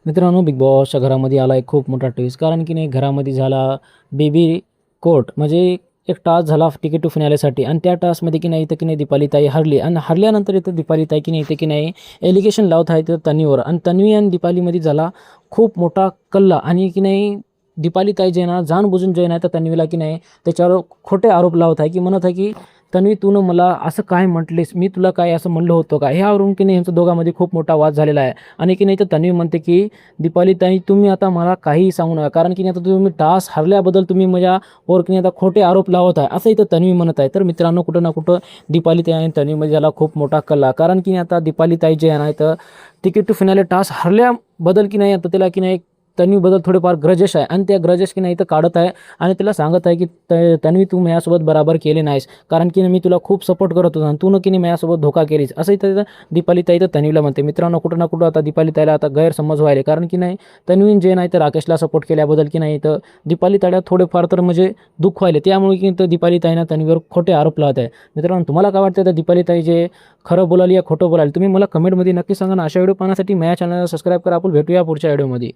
मित्रांनो, बिग बॉसच्या घरामध्ये आला एक खूप मोठा ट्विस्ट. कारण की नाही, घरामध्ये झाला बेबी कोर्ट. म्हणजे एक टास्क झाला तिकीट टू फिनालेसाठी आणि त्या टास्कमध्ये की नाही इथं की नाही दीपालीताई हरली आणि हरल्यानंतर इथं दीपालीताई की नाही इथे की नाही एलिगेशन लावत आहे तर तन्वीवर आणि तन्वी आणि दीपालीमध्ये झाला खूप मोठा कल्ला आणि की नाही दीपालीताई जे ना जाणबुजून जे नाही तर तन्वीला की नाही त्याच्यावर खोटे आरोप लावत आहे की म्हणत आहे की तन्वी तू मला असं काय म्हटलीस, मी तुला काय असं म्हणलं होतं का, ह्यावरून की नाही यांचं दोघांमध्ये खूप मोठा वाद झालेला आहे. आणि की नाही तर तन्वी म्हणते की दीपालीताई तुम्ही आता मला काहीही सांगू नका, कारण की नाही आता तुम्ही टास्क हरल्याबद्दल तुम्ही माझ्यावर की नाही आता खोटे आरोप लावत आहे असं इथं तन्वी म्हणत आहे. तर मित्रांनो, कुठं ना कुठं दीपालीताई आणि तन्वीमध्ये याला खूप मोठा कल्ला. कारण की नाही आता दीपालीताई जे आहे ना तर तिकीट टू फिनाले टास्क हरल्याबद्दल की नाही आता त्याला की नाही तन्वीबद्दल थोडेफार ग्रजेस आहे आणि त्या ग्रजेस की नाही तर काढत आहे आणि तिला सांगत आहे की तन्वी तू माझ्यासोबत बराबर केले नाहीस, कारण की मी तुला खूप सपोर्ट करत होतो आणि तू न की नाही माझ्यासोबत धोका केलीस असं इथं दीपालीताई तर तन्वीला म्हणते. मित्रांनो, कुठं ना कुठं आता दीपालीताईला आता गैरसमज व्हायले, कारण की नाही तन्वीन जे नाही तर राकेशला सपोर्ट केल्याबद्दल की नाही तर दीपालीताईला थोडेफार तर म्हणजे दुःख व्हायले, त्यामुळे की तर दीपालीताईनं तन्वीवर खोटे आरोप लावत आहे. मित्रांनो, तुम्हाला काय वाटतं तर दीपालीताई जे खरं बोलाली या खोटं बोलाली, तुम्ही मला कमेंटमध्ये नक्की सांगा ना. अशा व्हिडिओ पाहण्यासाठी माझ्या चॅनलला सबस्क्राईब करा. आपण भेटूया पुढच्या व्हिडिओमध्ये.